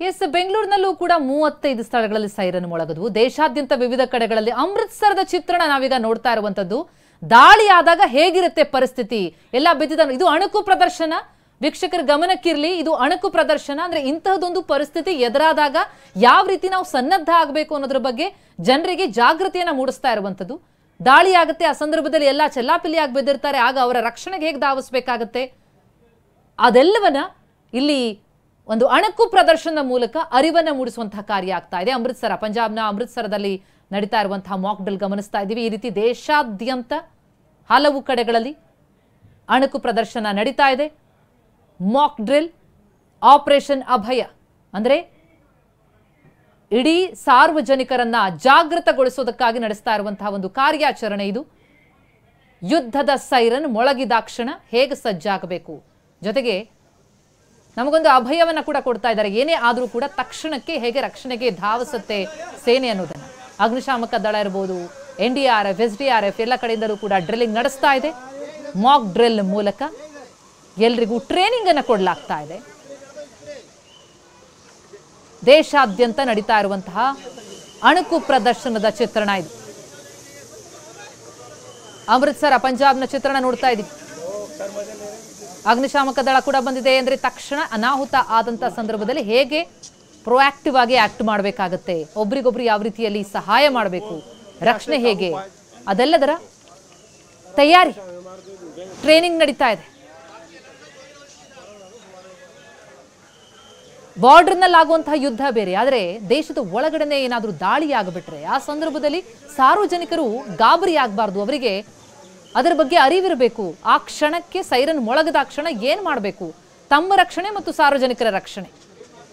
S ಬೆಂಗಳೂರಿನಲ್ಲೂ ಕೂಡ 35 ಸ್ಥಳಗಳಲ್ಲಿ siren ಮೊಳಗದವು. ದೇಶಾದ್ಯಂತ ವಿವಿಧ ಕಡೆಗಳಲ್ಲಿ ಅಮೃತಸರದ ಚಿತ್ರಣ ನಾವೀಗ ನೋಡ್ತಾ ಇರುವಂತದ್ದು. ದಾಳಿ ಆದಾಗ ಹೇಗಿರುತ್ತೆ ಪರಿಸ್ಥಿತಿ ಎಲ್ಲ ಬಿದ್ದಿದ ಇದು ಅಣಕು ಪ್ರದರ್ಶನ. ವೀಕ್ಷಕರ ಗಮನಕ್ಕಿರಲಿ, ಇದು ಅಣಕು ಪ್ರದರ್ಶನ. ಅಂದ್ರೆ ಇಂತಹದೊಂದು ಪರಿಸ್ಥಿತಿ ಎದುರಾದಾಗ ಯಾವ ರೀತಿ ನಾವು ಸನ್ನದ್ಧ ಆಗಬೇಕು ಅನ್ನೋದ್ರ ಬಗ್ಗೆ ಜನರಿಗೆ ಜಾಗೃತಿಯನ್ನ ಮೂಡಿಸ್ತಾ ಇರುವಂತದ್ದು. ದಾಳಿ ಆಗುತ್ತೆ, ಆ ಸಂದರ್ಭದಲ್ಲಿ ಎಲ್ಲ ಚೆಲ್ಲಾಪಿಲ್ಲಿಯಾಗಿ ಬೆದರ್ತಾರೆ, ಆಗ ಅವರ ರಕ್ಷಣೆಗೆ ಹೇಗೆ ಧಾವಿಸಬೇಕಾಗತ್ತೆ ಅದೆಲ್ಲವನ್ನ ಇಲ್ಲಿ ಒಂದು ಅಣಕು ಪ್ರದರ್ಶನದ ಮೂಲಕ ಅರಿವನ್ನ ಮೂಡಿಸುವಂತಹ ಕಾರ್ಯ ಆಗ್ತಾ ಇದೆ. ಪಂಜಾಬ್ನ ಅಮೃತಸರದಲ್ಲಿ ನಡೀತಾ ಇರುವಂತಹ ಮಾಕ್ ಡ್ರಿಲ್ ಗಮನಿಸ್ತಾ ಇದ್ದೀವಿ. ಈ ರೀತಿ ದೇಶಾದ್ಯಂತ ಹಲವು ಕಡೆಗಳಲ್ಲಿ ಅಣಕು ಪ್ರದರ್ಶನ ನಡೀತಾ ಇದೆ. ಮಾಕ್ ಡ್ರಿಲ್, ಆಪರೇಷನ್ ಅಭಯ ಅಂದ್ರೆ ಇಡೀ ಸಾರ್ವಜನಿಕರನ್ನ ಜಾಗೃತಗೊಳಿಸೋದಕ್ಕಾಗಿ ನಡೆಸ್ತಾ ಇರುವಂತಹ ಒಂದು ಕಾರ್ಯಾಚರಣೆ ಇದು. ಯುದ್ಧದ ಸೈರನ್ ಮೊಳಗಿದಾಕ್ಷಣ ಹೇಗೆ ಸಜ್ಜಾಗಬೇಕು, ಜೊತೆಗೆ ನಮಗೊಂದು ಅಭಯವನ್ನ ಕೂಡ ಕೊಡ್ತಾ ಇದ್ದಾರೆ. ಏನೇ ಆದರೂ ಕೂಡ ತಕ್ಷಣಕ್ಕೆ ಹೇಗೆ ರಕ್ಷಣೆಗೆ ಧಾವಿಸುತ್ತೆ ಸೇನೆ ಅನ್ನೋದನ್ನ. ಅಗ್ನಿಶಾಮಕ ದಳ ಇರಬಹುದು, NDRF, SDRF ಎಲ್ಲ ಕಡೆಯಿಂದಲೂ ಕೂಡ ಡ್ರಿಲ್ಲಿಂಗ್ ನಡೆಸ್ತಾ ಇದೆ. ಮಾಕ್ ಡ್ರಿಲ್ ಮೂಲಕ ಎಲ್ರಿಗೂ ಟ್ರೈನಿಂಗ್ ಅನ್ನು ಕೊಡಲಾಗ್ತಾ ಇದೆ. ದೇಶಾದ್ಯಂತ ನಡೀತಾ ಇರುವಂತಹ ಅಣಕು ಪ್ರದರ್ಶನದ ಚಿತ್ರಣ ಇದು. ಅಮೃತಸರ ಪಂಜಾಬ್ನ ಚಿತ್ರಣ ನೋಡ್ತಾ ಇದ್ದೀವಿ. ಅಗ್ನಿಶಾಮಕ ದಳ ಕೂಡ ಬಂದಿದೆ. ಅಂದ್ರೆ ತಕ್ಷಣ ಅನಾಹುತ ಆದಂತ ಸಂದರ್ಭದಲ್ಲಿ ಹೇಗೆ ಪ್ರೊಆಕ್ಟಿವ್ ಆಗಿ ಆಕ್ಟ್ ಮಾಡಬೇಕಾಗತ್ತೆ, ಒಬ್ರಿಗೊಬ್ರು ಯಾವ ರೀತಿಯಲ್ಲಿ ಸಹಾಯ ಮಾಡಬೇಕು, ರಕ್ಷಣೆ ಹೇಗೆ, ಅದೆಲ್ಲದರ ತಯಾರಿ ಟ್ರೈನಿಂಗ್ ನಡೀತಾ ಇದೆ. ಬಾರ್ಡರ್ನಲ್ಲಿ ಆಗುವಂತಹ ಯುದ್ಧ ಬೇರೆ, ಆದರೆ ದೇಶದ ಒಳಗಡೆನೆ ಏನಾದರೂ ದಾಳಿ ಆಗಿಬಿಟ್ರೆ ಆ ಸಂದರ್ಭದಲ್ಲಿ ಸಾರ್ವಜನಿಕರು ಗಾಬರಿ ಆಗಬಾರ್ದು. ಅವರಿಗೆ ಅದರ ಬಗ್ಗೆ ಅರಿವಿರಬೇಕು. ಆ ಕ್ಷಣಕ್ಕೆ ಸೈರನ್ ಮೊಳಗದ ಕ್ಷಣ ಏನ್ ಮಾಡಬೇಕು, ತಮ್ಮ ರಕ್ಷಣೆ ಮತ್ತು ಸಾರ್ವಜನಿಕರ ರಕ್ಷಣೆ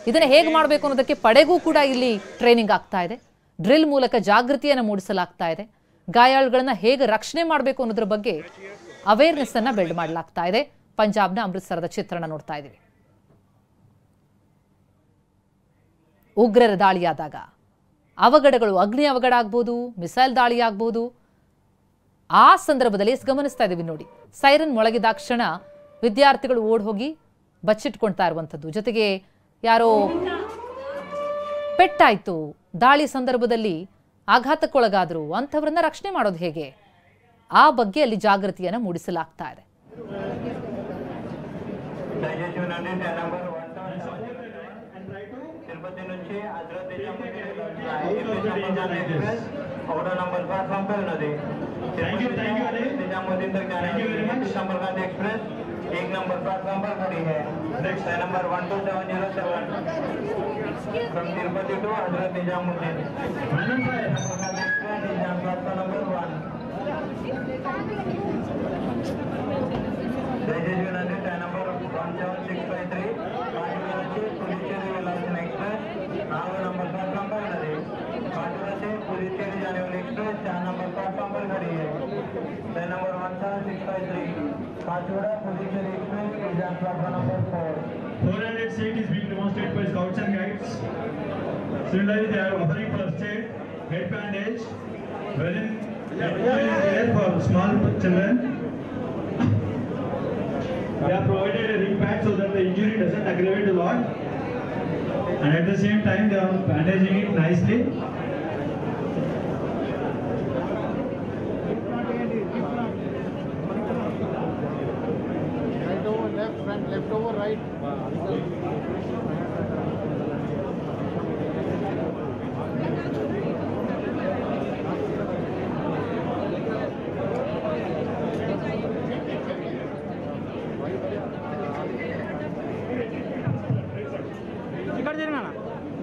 ಇದನ್ನ ಹೇಗೆ ಮಾಡಬೇಕು ಅನ್ನೋದಕ್ಕೆ ಪಡೆಗೂ ಕೂಡ ಇಲ್ಲಿ ಟ್ರೈನಿಂಗ್ ಆಗ್ತಾ ಇದೆ. ಡ್ರಿಲ್ ಮೂಲಕ ಜಾಗೃತಿಯನ್ನು ಮೂಡಿಸಲಾಗ್ತಾ ಇದೆ. ಗಾಯಾಳುಗಳನ್ನ ಹೇಗೆ ರಕ್ಷಣೆ ಮಾಡಬೇಕು ಅನ್ನೋದ್ರ ಬಗ್ಗೆ ಅವೇರ್ನೆಸ್ ಅನ್ನ ಬಿಲ್ಡ್ ಮಾಡಲಾಗ್ತಾ ಇದೆ. ಪಂಜಾಬ್ನ ಅಮೃತಸರದ ಚಿತ್ರಣ ನೋಡ್ತಾ ಇದ್ದೀವಿ. ಉಗ್ರರ ದಾಳಿಯಾದಾಗ ಅವಘಡಗಳು, ಅಗ್ನಿ ಅವಘಡ ಆಗ್ಬೋದು, ಮಿಸೈಲ್ ದಾಳಿ ಆಗ್ಬೋದು, ಆ ಸಂದರ್ಭದಲ್ಲಿ ಗಮನಿಸ್ತಾ ಇದ್ದೀವಿ ನೋಡಿ. ಸೈರನ್ ಮೊಳಗಿದಾಕ್ಷಣ ವಿದ್ಯಾರ್ಥಿಗಳು ಓಡ್ ಹೋಗಿ ಬಚ್ಚಿಟ್ಕೊಳ್ತಾ ಇರುವಂಥದ್ದು, ಜೊತೆಗೆ ಯಾರೋ ಪೆಟ್ಟಾಯ್ತು, ದಾಳಿ ಸಂದರ್ಭದಲ್ಲಿ ಆಘಾತಕ್ಕೊಳಗಾದ್ರು, ಅಂಥವ್ರನ್ನ ರಕ್ಷಣೆ ಮಾಡೋದು ಹೇಗೆ, ಆ ಬಗ್ಗೆ ಅಲ್ಲಿ ಜಾಗೃತಿಯನ್ನು ಮೂಡಿಸಲಾಗ್ತಾ ಇದೆ. निजामुद्दीन तक जाने के लिए संपर्क एक्सप्रेस 1 नंबर प्लेटफॉर्म पर खड़ी है। नेक्स्ट है number 12707 from Tirupati to Hazrat Nizamuddin. Platform number 1 दयచేసి వినండి. ట్రైన్ నంబర్ 17653 కాజుల నుంచి పులిచేరి వెళ్ళాల్సిన ఎక్స్ప్రెస్ 4 नंबर प्लेटफॉर्म पर ఉన్నది. काजूला से पुलिचेरी जाने वाली एक्सप्रेस 4 नंबर प्लेटफॉर्म पर खड़ी है। ट्रेन नंबर 17653 काजूला पुलिचेरी express is on platform number 4. 400 seat is being demonstrated by scouts and guides. Similarly, they are offering first aid, head bandage, wherein head is there for small children. They are provided a ring pad so that the injury doesn't aggravate a lot, and at the same time they are bandaging it nicely. Right over left, front left over right.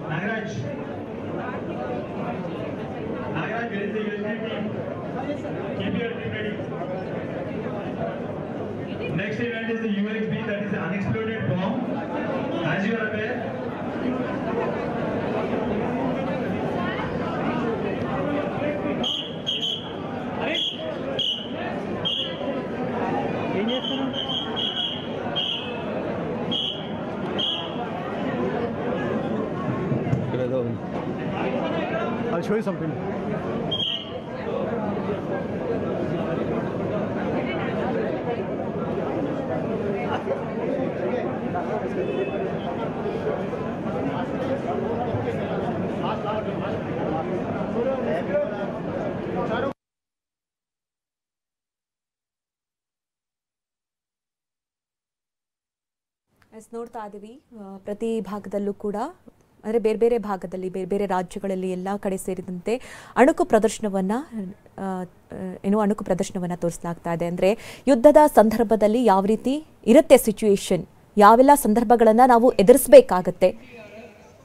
Nagaraj, where is the USP team? Keep your team ready. Next event is the UXB, that is the unexploded bomb. As you are aware, I'll show you something. ನೋಡ್ತಾ ಇದ್ದೀವಿ ಪ್ರತಿ ಭಾಗದಲ್ಲೂ ಕೂಡ ಅಂದರೆ ಬೇರೆ ಬೇರೆ ಭಾಗದಲ್ಲಿ ಬೇರೆ ಬೇರೆ ರಾಜ್ಯಗಳಲ್ಲಿ ಎಲ್ಲ ಕಡೆ ಸೇರಿದಂತೆ ಅಣುಕು ಪ್ರದರ್ಶನವನ್ನು ತೋರಿಸಲಾಗ್ತಾ ಇದೆ. ಅಂದರೆ ಯುದ್ಧದ ಸಂದರ್ಭದಲ್ಲಿ ಯಾವ ರೀತಿ ಇರುತ್ತೆ ಸಿಚುಯೇಷನ್, ಯಾವೆಲ್ಲ ಸಂದರ್ಭಗಳನ್ನು ನಾವು ಎದುರಿಸಬೇಕಾಗತ್ತೆ,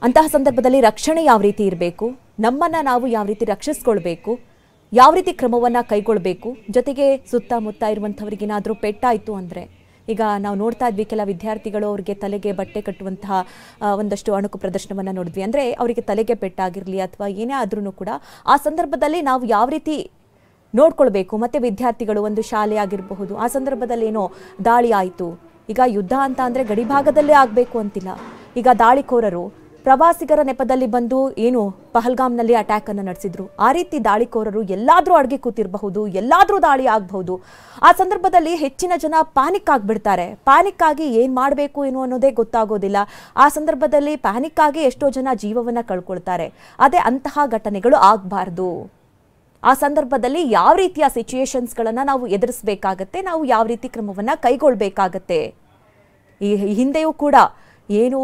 ಅಂತಹ ಸಂದರ್ಭದಲ್ಲಿ ರಕ್ಷಣೆ ಯಾವ ರೀತಿ ಇರಬೇಕು, ನಮ್ಮನ್ನು ನಾವು ಯಾವ ರೀತಿ ರಕ್ಷಿಸ್ಕೊಳ್ಬೇಕು, ಯಾವ ರೀತಿ ಕ್ರಮವನ್ನು ಕೈಗೊಳ್ಳಬೇಕು, ಜೊತೆಗೆ ಸುತ್ತಮುತ್ತ ಇರುವಂಥವ್ರಿಗೇನಾದರೂ ಪೆಟ್ಟಾಯಿತು ಅಂದರೆ ಈಗ ನಾವು ನೋಡ್ತಾ ಇದ್ವಿ ಕೆಲ ವಿದ್ಯಾರ್ಥಿಗಳು ಅವರಿಗೆ ತಲೆಗೆ ಬಟ್ಟೆ ಕಟ್ಟುವಂತಹ ಒಂದಷ್ಟು ಅಣುಕು ಪ್ರದರ್ಶನವನ್ನು ನೋಡಿದ್ವಿ. ಅಂದರೆ ಅವರಿಗೆ ತಲೆಗೆ ಪೆಟ್ಟಾಗಿರಲಿ ಅಥವಾ ಏನೇ ಆದ್ರೂ ಕೂಡ ಆ ಸಂದರ್ಭದಲ್ಲಿ ನಾವು ಯಾವ ರೀತಿ ನೋಡ್ಕೊಳ್ಬೇಕು. ಮತ್ತು ವಿದ್ಯಾರ್ಥಿಗಳು ಒಂದು ಶಾಲೆ ಆಗಿರಬಹುದು, ಆ ಸಂದರ್ಭದಲ್ಲಿ ಏನೋ ದಾಳಿ ಆಯಿತು. ಈಗ ಯುದ್ಧ ಅಂತ ಅಂದರೆ ಗಡಿಭಾಗದಲ್ಲೇ ಆಗಬೇಕು ಅಂತಿಲ್ಲ. ಈಗ ದಾಳಿಕೋರರು ಪ್ರವಾಸಿಗರ ನೆಪದಲ್ಲಿ ಬಂದು ಏನು ಪಹಲ್ಗಾಮ್ನಲ್ಲಿ ಅಟ್ಯಾಕನ್ನು ನಡೆಸಿದ್ರು, ಆ ರೀತಿ ದಾಳಿಕೋರರು ಎಲ್ಲಾದರೂ ಅಡಗಿ ಕೂತಿರಬಹುದು, ಎಲ್ಲಾದರೂ ದಾಳಿ ಆಗಬಹುದು. ಆ ಸಂದರ್ಭದಲ್ಲಿ ಹೆಚ್ಚಿನ ಜನ ಪ್ಯಾನಿಕ್ ಆಗಿಬಿಡ್ತಾರೆ. ಪ್ಯಾನಿಕ್ ಆಗಿ ಏನು ಮಾಡಬೇಕು ಏನು ಅನ್ನೋದೇ ಗೊತ್ತಾಗೋದಿಲ್ಲ. ಆ ಸಂದರ್ಭದಲ್ಲಿ ಪ್ಯಾನಿಕ್ ಆಗಿ ಎಷ್ಟೋ ಜನ ಜೀವವನ್ನು ಕಳ್ಕೊಳ್ತಾರೆ. ಅದೇ ಅಂತಹ ಘಟನೆಗಳು ಆಗಬಾರ್ದು. ಆ ಸಂದರ್ಭದಲ್ಲಿ ಯಾವ ರೀತಿಯ ಸಿಚುಯೇಷನ್ಸ್ಗಳನ್ನು ನಾವು ಎದುರಿಸಬೇಕಾಗತ್ತೆ, ನಾವು ಯಾವ ರೀತಿ ಕ್ರಮವನ್ನು ಕೈಗೊಳ್ಳಬೇಕಾಗತ್ತೆ. ಈ ಹಿಂದೆಯೂ ಕೂಡ ಏನು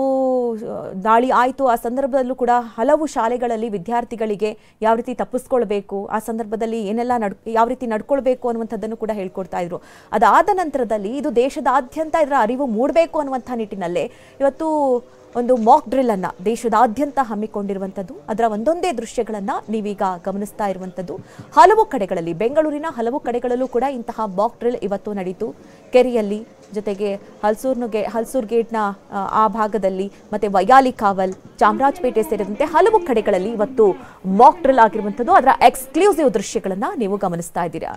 ದಾಳಿ ಆಯಿತು ಆ ಸಂದರ್ಭದಲ್ಲೂ ಕೂಡ ಹಲವು ಶಾಲೆಗಳಲ್ಲಿ ವಿದ್ಯಾರ್ಥಿಗಳಿಗೆ ಯಾವ ರೀತಿ ತಪ್ಪಿಸ್ಕೊಳ್ಬೇಕು, ಆ ಸಂದರ್ಭದಲ್ಲಿ ಏನೆಲ್ಲ ಯಾವ ರೀತಿ ನಡ್ಕೊಳ್ಬೇಕು ಅನ್ನುವಂಥದ್ದನ್ನು ಕೂಡ ಹೇಳ್ಕೊಡ್ತಾ ಇದ್ರು. ಅದಾದ ನಂತರದಲ್ಲಿ ಇದು ದೇಶದಾದ್ಯಂತ ಇದರ ಅರಿವು ಮೂಡಬೇಕು ಅನ್ನುವಂಥ ನಿಟ್ಟಿನಲ್ಲೇ ಇವತ್ತು ಒಂದು ಮಾಕ್ ಡ್ರಿಲ್ ಅನ್ನು ದೇಶದಾದ್ಯಂತ ಹಮ್ಮಿಕೊಂಡಿರುವಂಥದ್ದು. ಅದರ ಒಂದೊಂದೇ ದೃಶ್ಯಗಳನ್ನು ನೀವೀಗ ಗಮನಿಸ್ತಾ ಇರುವಂಥದ್ದು. ಹಲವು ಕಡೆಗಳಲ್ಲಿ, ಬೆಂಗಳೂರಿನ ಹಲವು ಕಡೆಗಳಲ್ಲೂ ಕೂಡ ಇಂತಹ ಮಾಕ್ ಡ್ರಿಲ್ ಇವತ್ತು ನಡೀತು. ಕೆರೆಯಲ್ಲಿ, ಜೊತೆಗೆ ಹಲ್ಸೂರ್ ಗೇಟ್ನ ಆ ಭಾಗದಲ್ಲಿ, ಮತ್ತು ವೈಯಾಲಿ ಕಾವಲ್, ಚಾಮರಾಜಪೇಟೆ ಸೇರಿದಂತೆ ಹಲವು ಕಡೆಗಳಲ್ಲಿ ಇವತ್ತು ಮಾಕ್ ಡ್ರಿಲ್ ಆಗಿರುವಂಥದ್ದು. ಅದರ ಎಕ್ಸ್ಕ್ಲೂಸಿವ್ ದೃಶ್ಯಗಳನ್ನು ನೀವು ಗಮನಿಸ್ತಾ ಇದ್ದೀರಾ.